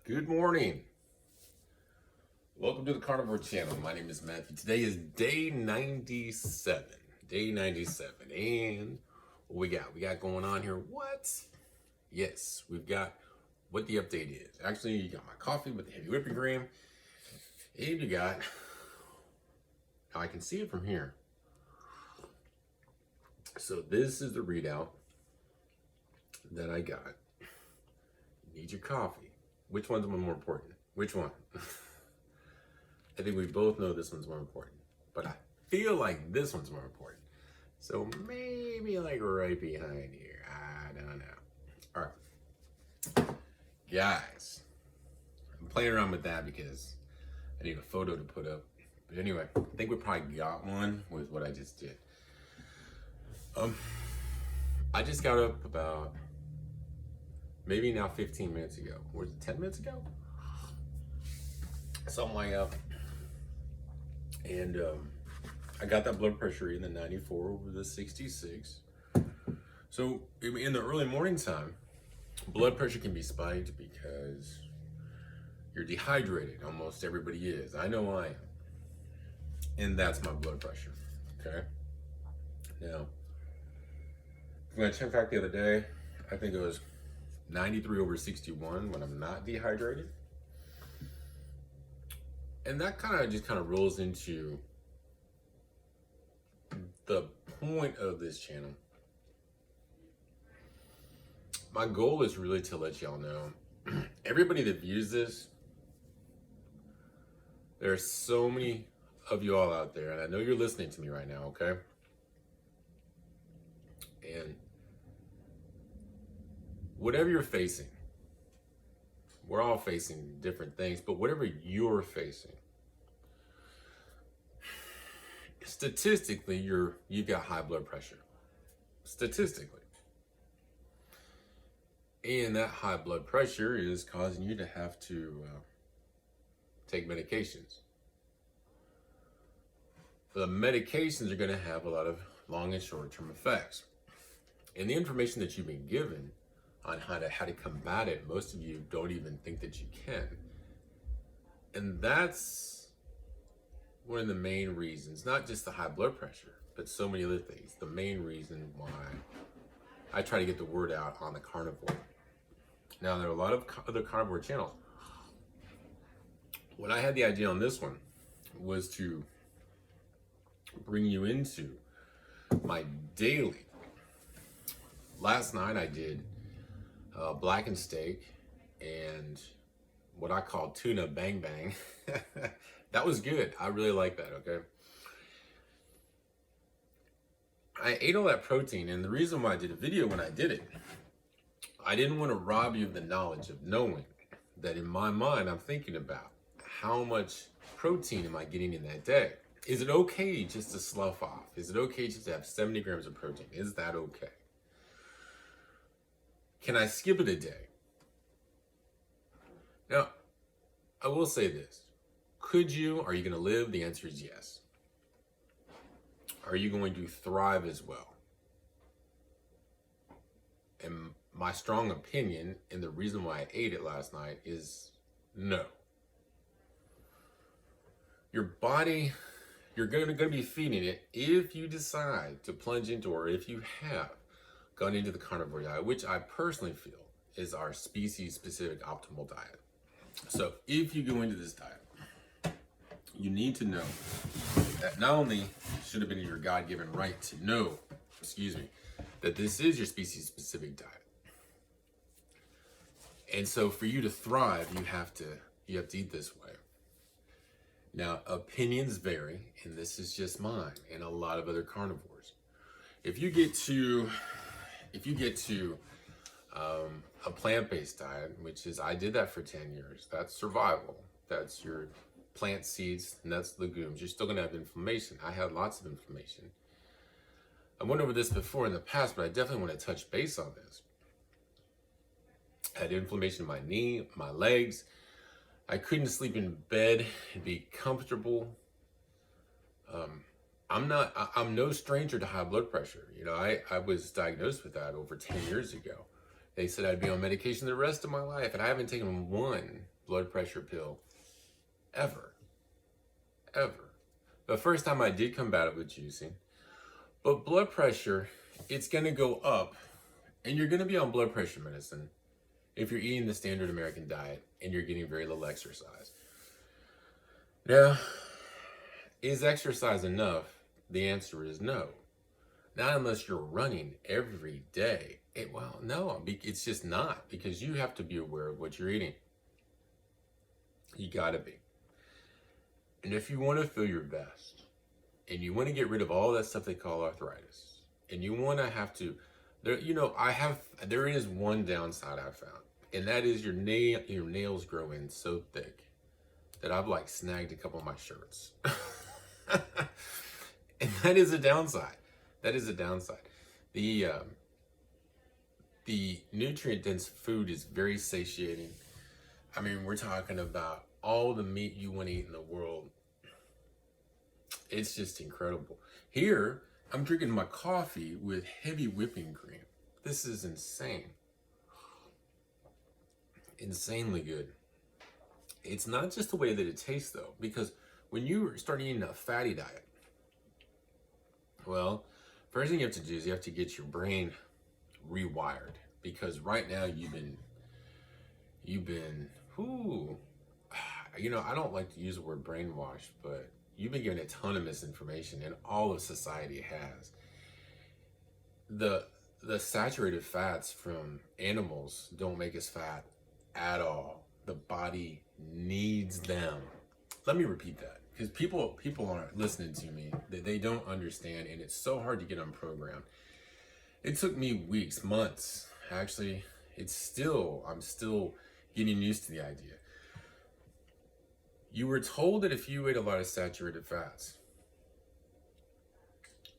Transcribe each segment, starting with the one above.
Good morning. Welcome to the Carnivore channel. My name is Matthew. Today is day 97. Day 97. And what we got going on here? What? Yes, we've got what the update is. Actually, you got my coffee with the heavy whipping cream. And you got, now I can see it from here. So this is the readout that I got. You need your coffee. Which one's more important? Which one? I think we both know this one's more important, but I feel like this one's more important. So maybe like right behind here. I don't know. All right, guys, I'm playing around with that because I need a photo to put up. But anyway, I think we probably got one with what I just did. I just got up about maybe now 15 minutes ago. Was it 10 minutes ago? Something like that. And I got that blood pressure in the 94 over the 66. So in the early morning time, blood pressure can be spiked because you're dehydrated. Almost everybody is. I know I am. And that's my blood pressure. Okay? Now, when I checked back the other day, I think it was 93 over 61 when I'm not dehydrated. And that kind of rolls into the point of this channel. My goal is really to let y'all know, everybody that views this, there are so many of you all out there, and I know you're listening to me right now, okay? And whatever you're facing, we're all facing different things, but whatever you're facing, statistically, you've got high blood pressure. Statistically. And that high blood pressure is causing you to have to take medications. The medications are going to have a lot of long and short-term effects. And the information that you've been given on how to combat it, most of you don't even think that you can. And that's one of the main reasons, not just the high blood pressure, but so many other things. The main reason why I try to get the word out on the carnivore. Now, there are a lot of other carnivore channels. When I had the idea on this one was to bring you into my daily. Last night I did blackened steak and what I call tuna bang bang. That was good. I really like that, okay? I ate all that protein, and the reason why I did a video when I did it, I didn't want to rob you of the knowledge of knowing that in my mind I'm thinking about how much protein am I getting in that day? Is it okay just to slough off? Is it okay just to have 70 grams of protein? Is that okay? Can I skip it a day? Now, I will say this. Could you? Are you going to live? The answer is yes. Are you going to thrive as well? And my strong opinion, and the reason why I ate it last night, is no. Your body, you're going to be feeding it if you decide to plunge into, or if you have gone into the carnivore diet, which I personally feel is our species-specific optimal diet. So if you go into this diet, you need to know that not only should have been your God-given right to know, that this is your species-specific diet. And so for you to thrive, you have to eat this way. Now, opinions vary, and this is just mine and a lot of other carnivores. If you get to a plant-based diet, which is, I did that for 10 years. That's survival. That's your plant seeds, and that's legumes. You're still gonna have inflammation. I had lots of inflammation. I went over this before in the past, but I definitely want to touch base on this. I had inflammation in my knee, my legs. I couldn't sleep in bed and be comfortable. I'm no stranger to high blood pressure. You know, I was diagnosed with that over 10 years ago. They said I'd be on medication the rest of my life, and I haven't taken one blood pressure pill ever. Ever. The first time I did combat it with juicing. But blood pressure, it's going to go up, and you're going to be on blood pressure medicine if you're eating the standard American diet and you're getting very little exercise. Now, is exercise enough? The answer is no. Not unless you're running every day. No, it's just not, because you have to be aware of what you're eating. You gotta be. And if you want to feel your best, and you want to get rid of all that stuff they call arthritis, and you want to have to, there is one downside I found, and that is your nails grow in so thick that I've like snagged a couple of my shirts. And that is a downside. That is a downside. The nutrient-dense food is very satiating. I mean, we're talking about all the meat you want to eat in the world. It's just incredible. Here, I'm drinking my coffee with heavy whipping cream. This is insane. Insanely good. It's not just the way that it tastes, though, because when you start eating a fatty diet, well, first thing you have to do is you have to get your brain rewired, because right now you've been, I don't like to use the word brainwashed, but you've been given a ton of misinformation, and all of society has. The saturated fats from animals don't make us fat at all. The body needs them. Let me repeat that, because people aren't listening to me. They don't understand, and it's so hard to get unprogrammed. It took me weeks, months. Actually, I'm still getting used to the idea. You were told that if you ate a lot of saturated fats,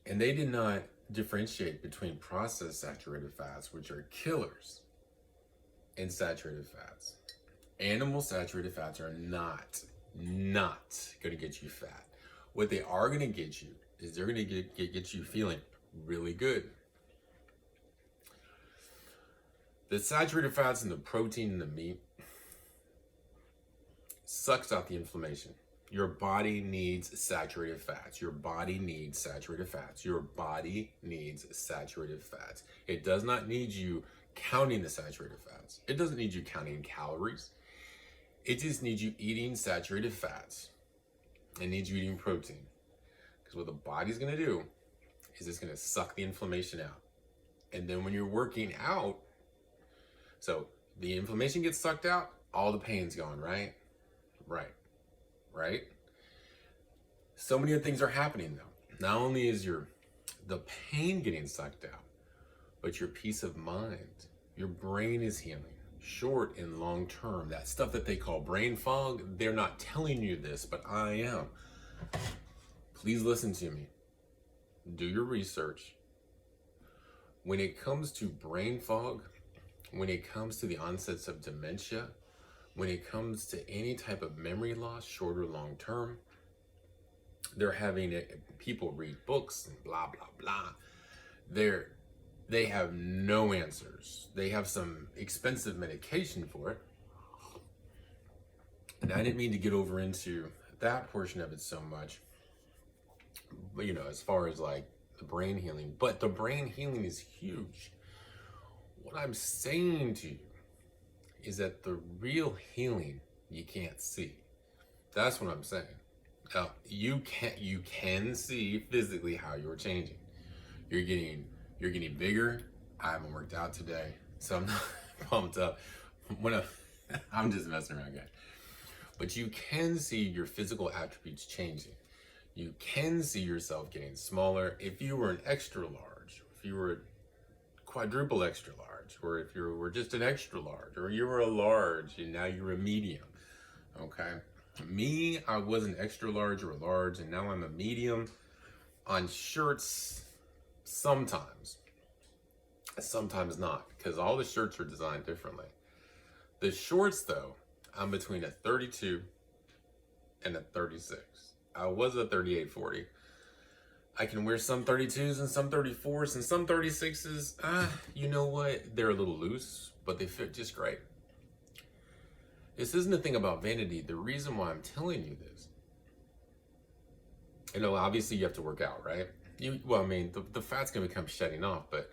and they did not differentiate between processed saturated fats, which are killers, and saturated fats. Animal saturated fats are not going to get you fat. What they are going to get you is they're going to get you feeling really good. The saturated fats and the protein in the meat sucks out the inflammation. Your body needs saturated fats. Your body needs saturated fats. Your body needs saturated fats. It does not need you counting the saturated fats. It doesn't need you counting calories. It just needs you eating saturated fats. It needs you eating protein. Because what the body's going to do is it's going to suck the inflammation out. And then when you're working out, so the inflammation gets sucked out, all the pain's gone, right? Right? So many other things are happening though. Not only is the pain getting sucked out, but your peace of mind, your brain is healing. Short and long term, that stuff that they call brain fog, they're not telling you this, but I am. Please listen to me. Do your research. When it comes to brain fog, when it comes to the onsets of dementia, when it comes to any type of memory loss, short or long term, they're having people read books and blah, blah, blah. They have no answers. They have some expensive medication for it. And I didn't mean to get over into that portion of it so much, but as far as like the brain healing, but the brain healing is huge. What I'm saying to you is that the real healing you can't see. That's what I'm saying. Now, you can see physically how you're changing. You're getting bigger. I haven't worked out today, so I'm not pumped up. I'm just messing around, guys. But you can see your physical attributes changing. You can see yourself getting smaller. If you were an extra large, if you were a quadruple extra large, or if you were just an extra large, or you were a large and now you're a medium, okay? Me, I was an extra large or a large, and now I'm a medium. On shirts, sometimes not, because all the shirts are designed differently. The shorts, though, I'm between a 32 and a 36. I was a 38-40. I can wear some 32s and some 34s and some 36s. You know what? They're a little loose, but they fit just great. This isn't a thing about vanity. The reason why I'm telling you this, obviously you have to work out, right? The fat's gonna become shedding off, but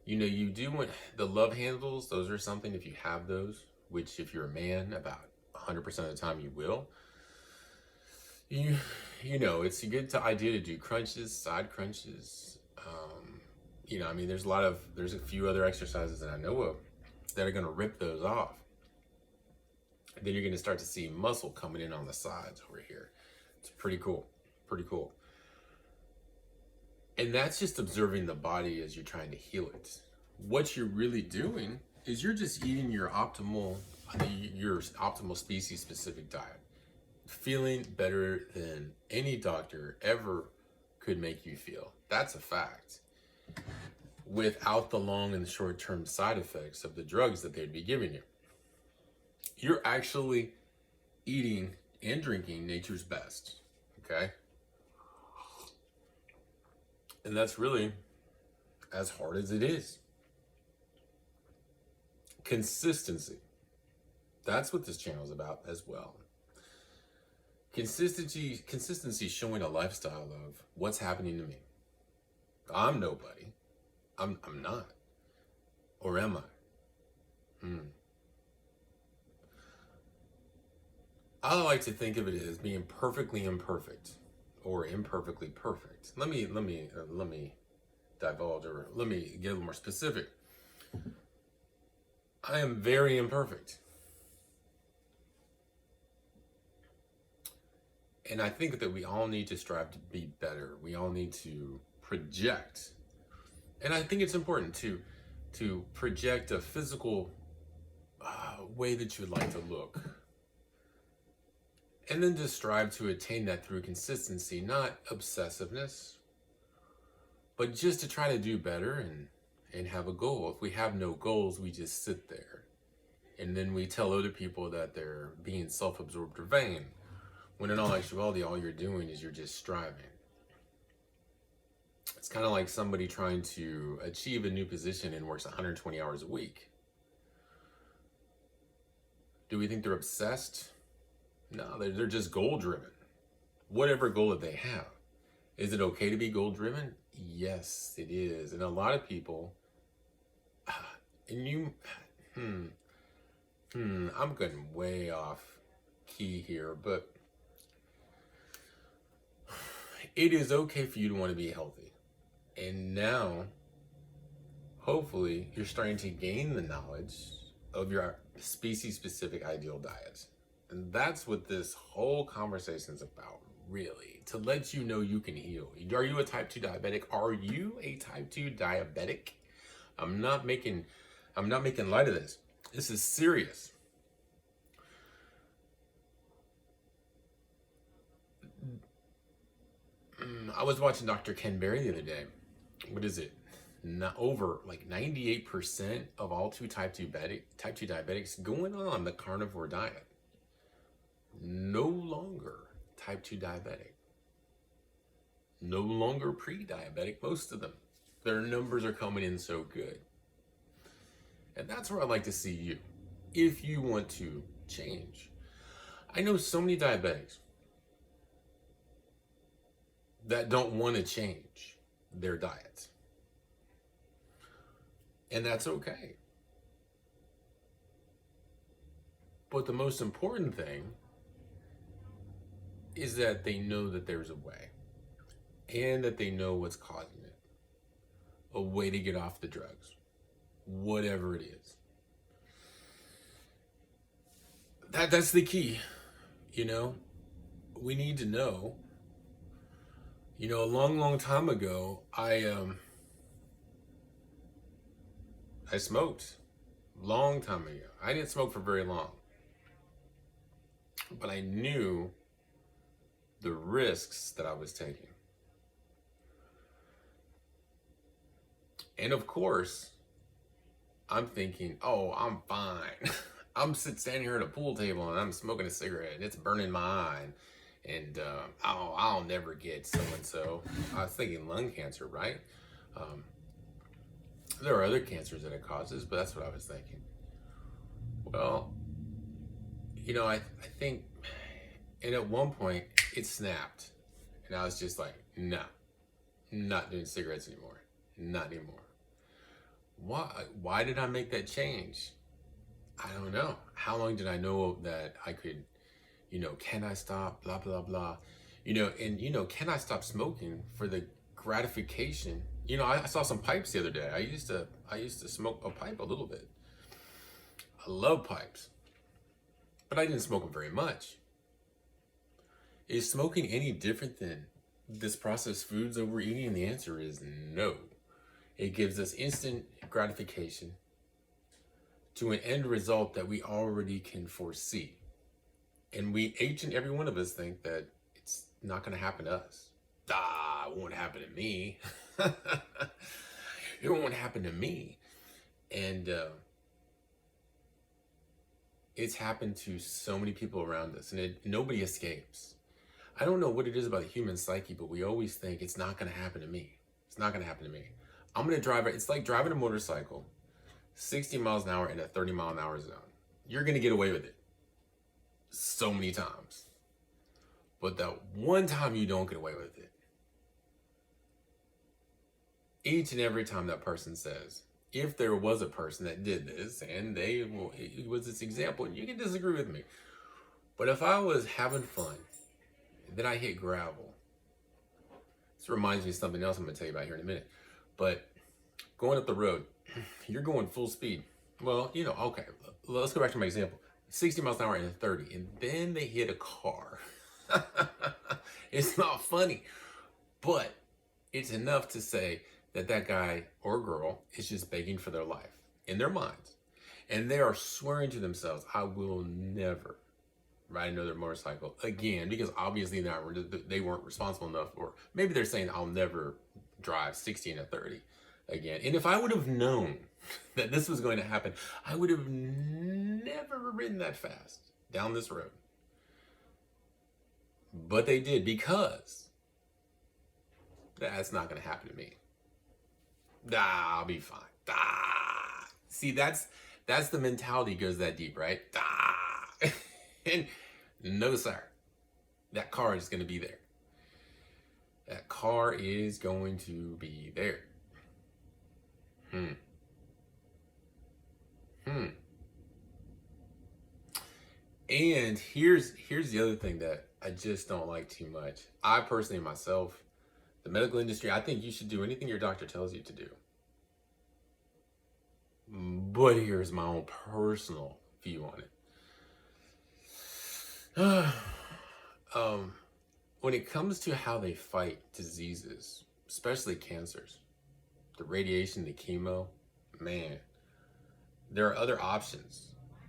you do want the love handles. Those are something, if you have those, which if you're a man, about 100% of the time you will. It's a good idea to do crunches, side crunches. There's a few other exercises that I know of that are going to rip those off. And then you're going to start to see muscle coming in on the sides over here. It's pretty cool. And that's just observing the body as you're trying to heal it. What you're really doing is you're just eating your optimal species specific diet. Feeling better than any doctor ever could make you feel. That's a fact. Without the long and short-term side effects of the drugs that they'd be giving you. You're actually eating and drinking nature's best, okay? And that's really as hard as it is. Consistency. That's what this channel is about as well. Consistency showing a lifestyle of what's happening to me. I'm nobody. I'm not. Or am I? I like to think of it as being perfectly imperfect or imperfectly perfect. Let me divulge, or let me get a little more specific. I am very imperfect. And I think that we all need to strive to be better. We all need to project. And I think it's important to project a physical way that you would like to look. And then to strive to attain that through consistency, not obsessiveness, but just to try to do better and have a goal. If we have no goals, we just sit there. And then we tell other people that they're being self-absorbed or vain. When in all actuality, all you're doing is you're just striving. It's kind of like somebody trying to achieve a new position and works 120 hours a week. Do we think they're obsessed? No, they're just goal-driven. Whatever goal that they have. Is it okay to be goal-driven? Yes, it is. And a lot of people, I'm getting way off key here, but it is okay for you to want to be healthy. And now, hopefully, you're starting to gain the knowledge of your species-specific ideal diet. And that's what this whole conversation is about, really. To let you know you can heal. Are you a type 2 diabetic? Are you a type 2 diabetic? I'm not making light of this. This is serious. I was watching Dr. Ken Berry the other day. What is it? Over like 98% of all type 2 diabetics going on the carnivore diet. No longer type 2 diabetic. No longer pre-diabetic, most of them. Their numbers are coming in so good. And that's where I'd like to see you, if you want to change. I know so many diabetics that don't want to change their diet. And that's okay. But the most important thing is that they know that there's a way, and that they know what's causing it. A way to get off the drugs, whatever it is. That's the key. We need to know. A long time ago, I smoked. Long time ago. I didn't smoke for very long. But I knew the risks that I was taking. And of course, I'm thinking, oh, I'm fine. I'm standing here at a pool table and I'm smoking a cigarette and it's burning my eye. And oh, I'll never get so and so. I was thinking lung cancer, right? Um, there are other cancers that it causes, but that's what I was thinking. Well, I think, and at one point it snapped, and I was just like, no, not doing cigarettes anymore, not anymore. Why did I make that change? I don't know. How long did I know that I could, can I stop, blah, blah, blah, can I stop smoking for the gratification? I saw some pipes the other day. I used to smoke a pipe a little bit. I love pipes, but I didn't smoke them very much. Is smoking any different than this processed foods that we're eating? And the answer is no. It gives us instant gratification to an end result that we already can foresee. And each and every one of us think that it's not going to happen to us. It won't happen to me. It won't happen to me. And it's happened to so many people around us, and nobody escapes. I don't know what it is about the human psyche, but we always think it's not going to happen to me. It's not going to happen to me. I'm going to drive it. It's like driving a motorcycle 60 miles an hour in a 30-mile-an-hour zone. You're going to get away with it so many times. But that one time you don't get away with it, each and every time that person says, if there was a person that did this, and it was this example, and you can disagree with me, but if I was having fun, then I hit gravel. This reminds me of something else I'm going to tell you about here in a minute. But going up the road, you're going full speed. Well, okay, let's go back to my example. 60 miles an hour and 30, and then they hit a car. It's not funny, but it's enough to say that guy or girl is just begging for their life in their minds. And they are swearing to themselves, I will never ride another motorcycle again, because obviously they weren't responsible enough, or maybe they're saying I'll never drive 60 and a 30 again. And if I would have known that this was going to happen, I would have never ridden that fast down this road. But they did, because that's not going to happen to me. I'll be fine. See, that's the mentality goes that deep, right? And no, sir. That car is going to be there. That car is going to be there. And here's the other thing that I just don't like too much. I personally, myself, the medical industry, I think you should do anything your doctor tells you to do. But here's my own personal view on it. When it comes to how they fight diseases, especially cancers, the radiation, the chemo, man, there are other options.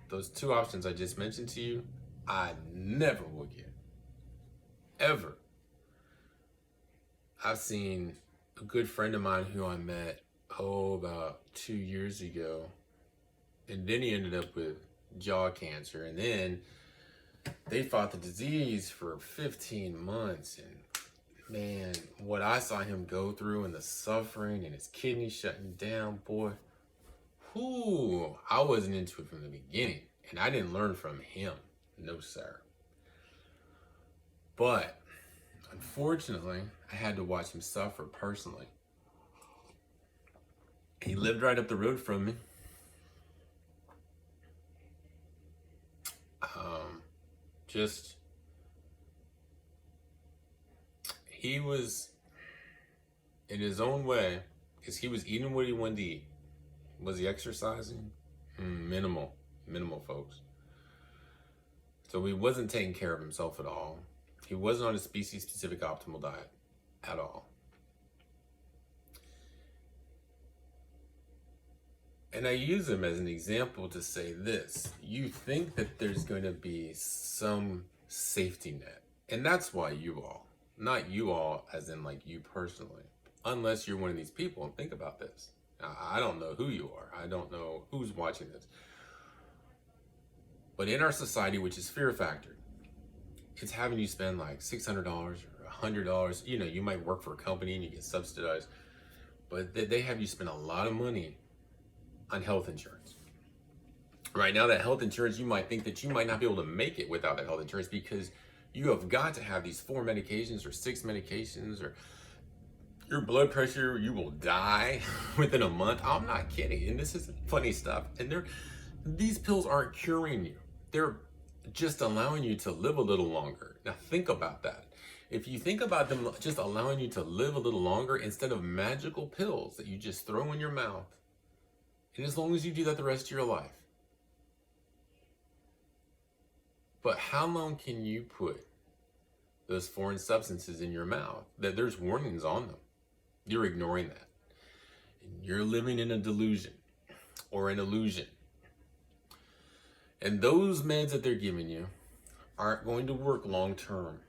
Those two options I just mentioned to you, I never will get. Ever. I've seen a good friend of mine who I met, about 2 years ago, and then he ended up with jaw cancer, and then they fought the disease for 15 months, and man, what I saw him go through, and the suffering, and his kidneys shutting down, boy, I wasn't into it from the beginning, and I didn't learn from him, no sir. But unfortunately, I had to watch him suffer personally. He lived right up the road from me. He was, in his own way, because he was eating what he wanted to eat. Was he exercising? Minimal, folks. So he wasn't taking care of himself at all. He wasn't on a species-specific optimal diet at all. And I use him as an example to say this. You think that there's going to be some safety net. And that's why you all, not you all as in like you personally, unless you're one of these people, and think about this. Now, I don't know who you are. I don't know who's watching this. But in our society, which is fear factor, it's having you spend like $600 or $100. You know, you might work for a company and you get subsidized, but they have you spend a lot of money on health insurance. Right now, that health insurance, you might think that you might not be able to make it without that health insurance because you have got to have these 4 medications or 6 medications, or your blood pressure, you will die within a month. I'm not kidding. And this isn't funny stuff. And these pills aren't curing you. They're just allowing you to live a little longer. Now think about that. If you think about them just allowing you to live a little longer instead of magical pills that you just throw in your mouth, and as long as you do that the rest of your life. But how long can you put those foreign substances in your mouth that there's warnings on them? You're ignoring that. And you're living in a delusion or an illusion. And those meds that they're giving you aren't going to work long term.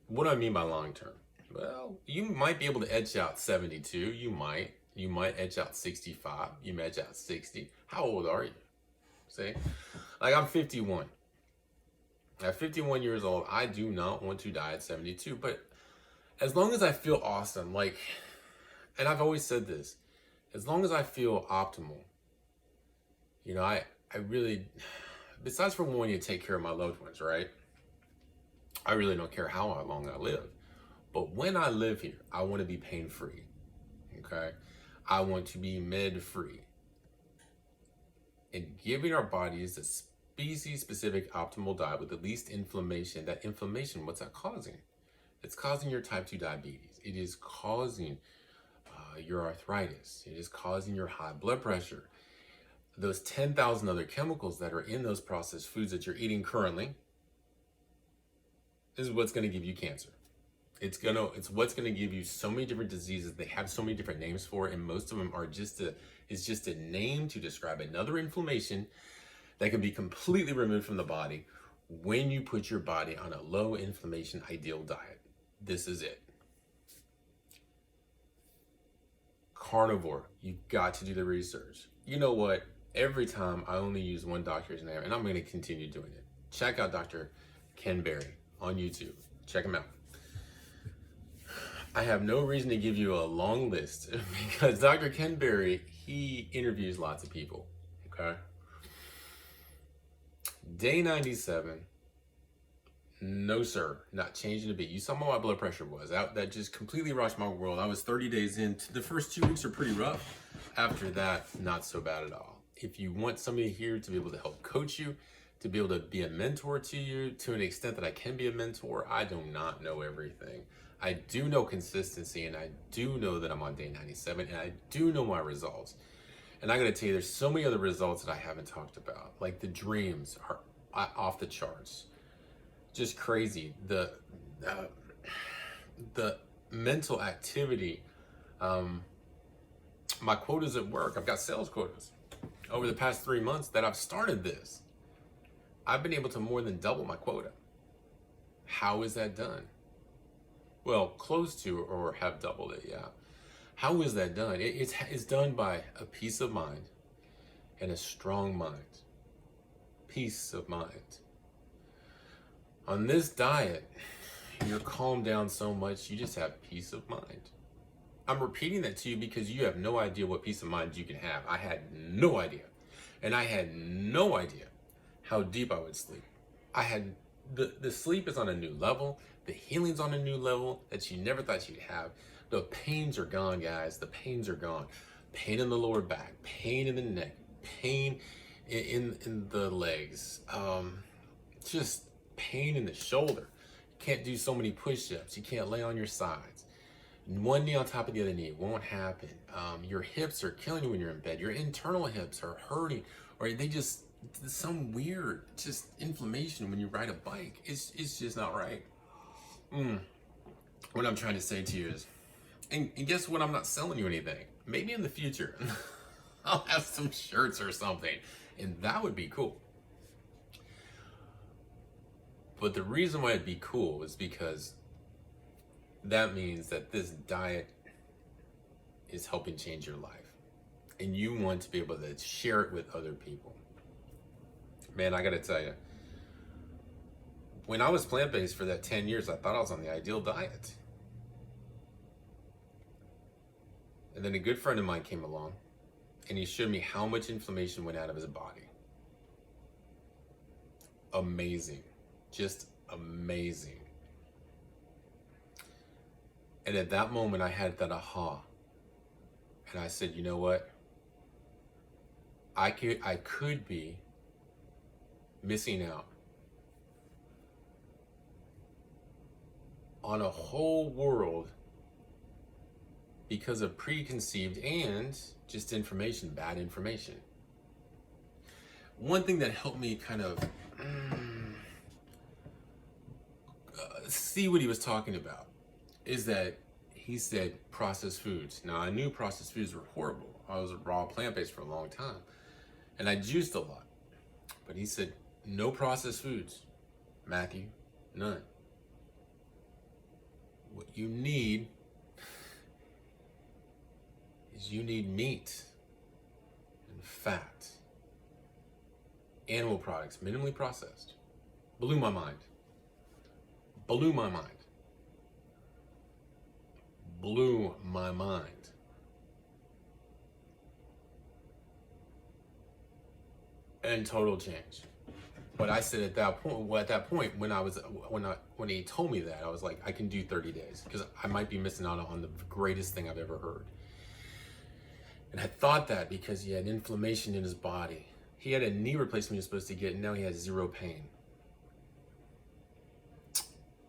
What do I mean by long term? Well, you might be able to edge out 72. You might edge out 65. You might edge out 60. How old are you? See? Like, I'm 51. At 51 years old, I do not want to die at 72. But as long as I feel awesome, like, and I've always said this, as long as I feel optimal, you know, I really, besides from wanting to take care of my loved ones, right? I really don't care how long I live. But when I live here, I want to be pain-free, okay? I want to be med-free. And giving our bodies a species-specific optimal diet with the least inflammation, that inflammation, what's that causing? It's causing your type 2 diabetes. It is causing your arthritis. It is causing your high blood pressure. Those 10,000 other chemicals that are in those processed foods that you're eating currently is what's going to give you cancer. It's what's going to give you so many different diseases. They have so many different names for it, and most of them are just a name to describe another inflammation that can be completely removed from the body when you put your body on a low inflammation ideal diet. This is it. Carnivore, you've got to do the research. You know what? Every time I only use one doctor's name, and I'm going to continue doing it. Check out Dr. Ken Berry on YouTube. Check him out. I have no reason to give you a long list because Dr. Ken Berry, he interviews lots of people, okay? Day 97, no sir, not changing a bit. You saw what my blood pressure was. That just completely rocked my world. I was 30 days in. The first 2 weeks are pretty rough. After that, not so bad at all. If you want somebody here to be able to help coach you, to be able to be a mentor to you, to an extent that I can be a mentor, I do not know everything. I do know consistency, and I do know that I'm on day 97, and I do know my results. And I gotta tell you, there's so many other results that I haven't talked about. Like the dreams are off the charts. Just crazy. The mental activity, my quotas at work, I've got sales quotas. Over the past 3 months that I've started this, I've been able to more than double my quota. How is that done? Well, close to or have doubled it, yeah. How is that done? It's done by a peace of mind and a strong mind. Peace of mind. On this diet, you're calmed down so much, you just have peace of mind. I'm repeating that to you because you have no idea what peace of mind you can have. I had no idea. And I had no idea how deep I would sleep. The sleep is on a new level. The healing's on a new level that you never thought you'd have. The pains are gone, guys. The pains are gone. Pain in the lower back, pain in the neck, pain in the legs, just pain in the shoulder. You can't do so many push-ups. You can't lay on your sides. One knee on top of the other knee won't happen. Your hips are killing you when you're in bed. Your internal hips are hurting, or they just some weird just inflammation when you ride a bike. It's just not right. What I'm trying to say to you is, and guess what? I'm not selling you anything. Maybe in the future, I'll have some shirts or something, and that would be cool. But the reason why it'd be cool is because that means that this diet is helping change your life, and you want to be able to share it with other people. Man, I gotta tell you, When I was plant-based for that 10 years, I thought I was on the ideal diet. And then a good friend of mine came along and he showed me how much inflammation went out of his body. Amazing. Just amazing. And at that moment, I had that aha. And I said, you know what? I could be missing out on a whole world because of preconceived and just information, bad information. One thing that helped me kind of see what he was talking about is that he said processed foods. Now, I knew processed foods were horrible. I was raw plant-based for a long time and I juiced a lot. But he said, no processed foods, Matthew, none. What you need is you need meat and fat, animal products, minimally processed. Blew my mind. Blew my mind. Blew my mind. And total change. But I said at that point, when he told me that, I was like, I can do 30 days because I might be missing out on the greatest thing I've ever heard. And I thought that because he had inflammation in his body. He had a knee replacement he was supposed to get, and now he has zero pain.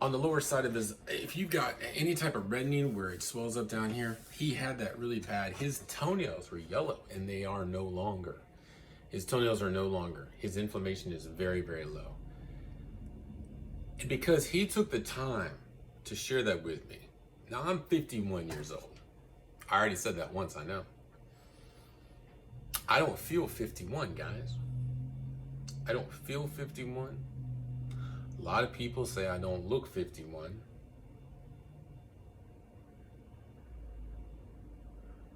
On the lower side of his, if you've got any type of reddening where it swells up down here, he had that really bad. His toenails were yellow, and they are no longer. His toenails are no longer. His inflammation is very, very low. And because he took the time to share that with me. Now I'm 51 years old. I already said that once, I know. I don't feel 51, guys. I don't feel 51. A lot of people say I don't look 51.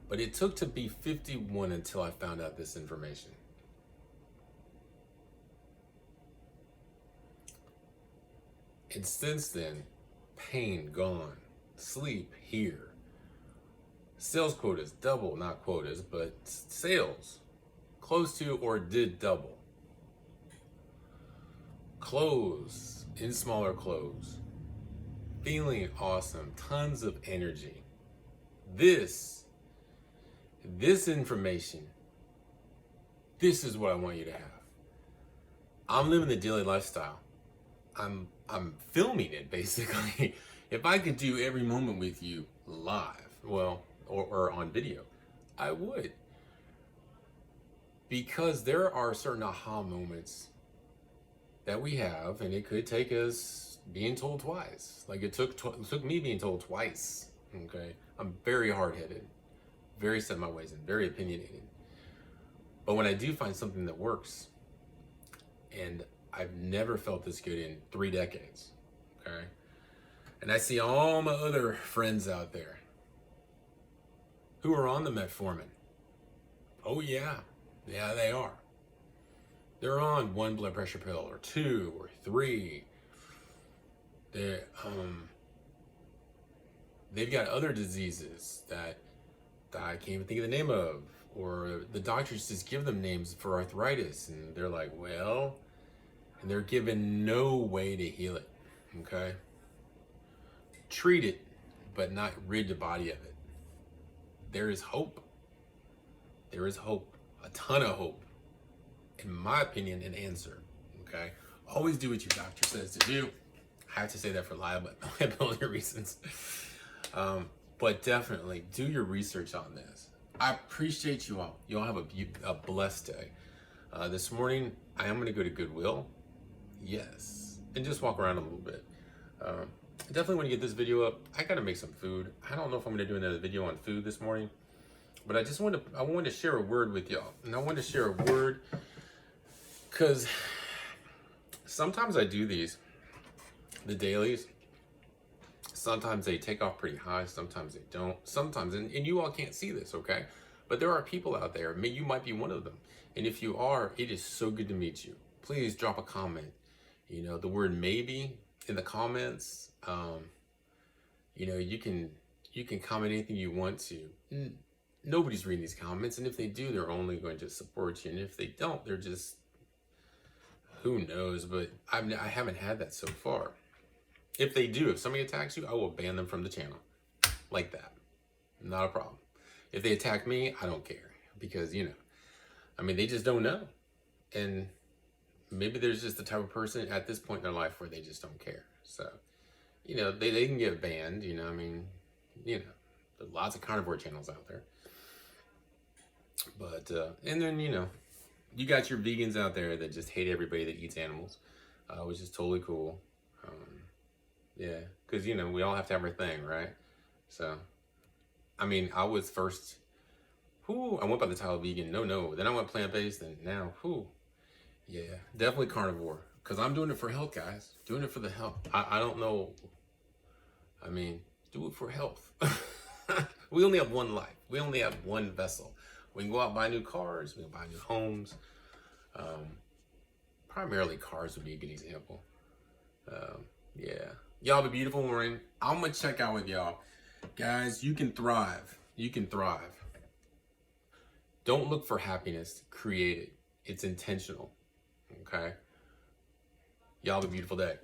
But it took to be 51 until I found out this information. And since then, pain gone, sleep here. Sales quotas double, not quotas, but sales close to or did double. Clothes in smaller clothes. Feeling awesome, tons of energy. This information, this is what I want you to have. I'm living the daily lifestyle. I'm filming it basically. If I could do every moment with you live, well, or on video, I would. Because there are certain aha moments that we have, and it could take us being told twice. Like it took me being told twice. Okay, I'm very hard-headed, very set in my ways, and very opinionated. But when I do find something that works, and I've never felt this good in 3 decades, okay? And I see all my other friends out there who are on the metformin. Oh yeah, yeah they are. They're on 1 blood pressure pill or 2 or 3. They've got other diseases that I can't even think of the name of, or the doctors just give them names for arthritis, and they're like, well, and they're given no way to heal it, okay? Treat it, but not rid the body of it. There is hope. There is hope, a ton of hope. In my opinion, an answer, okay? Always do what your doctor says to do. I have to say that for liability reasons. But definitely do your research on this. I appreciate you all. You all have a blessed day. This morning, I am going to go to Goodwill. Yes. And just walk around a little bit. Definitely want to get this video up. I got to make some food. I don't know if I'm going to do another video on food this morning. But I wanted to share a word with y'all. And I want to share a word because sometimes I do these, the dailies. Sometimes they take off pretty high, sometimes they don't. Sometimes, and you all can't see this, okay? But there are people out there, you might be one of them. And if you are, it is so good to meet you. Please drop a comment. You know, the word maybe in the comments, you know, you can comment anything you want to. Nobody's reading these comments, and if they do, they're only going to support you, and if they don't, they're just, who knows. But I haven't had that so far. If they do, if somebody attacks you, I will ban them from the channel like that. Not a problem. If they attack me, I don't care, because, you know, I mean, they just don't know. And maybe there's just the type of person at this point in their life where they just don't care. So, you know, they can get banned, you know, I mean, you know, there's lots of carnivore channels out there. But, and then, you know, you got your vegans out there that just hate everybody that eats animals, which is totally cool. Yeah, because, you know, we all have to have our thing, right? So, I mean, I was first, I went by the title vegan, no. Then I went plant-based, and now, yeah, definitely carnivore. Because I'm doing it for health, guys. Doing it for the health. I don't know. I mean, do it for health. We only have one life. We only have one vessel. We can go out and buy new cars. We can buy new homes. Primarily cars would be a good example. Yeah. Y'all have a beautiful morning. I'm going to check out with y'all. Guys, you can thrive. You can thrive. Don't look for happiness. Create it. It's intentional. Okay? Y'all have a beautiful day.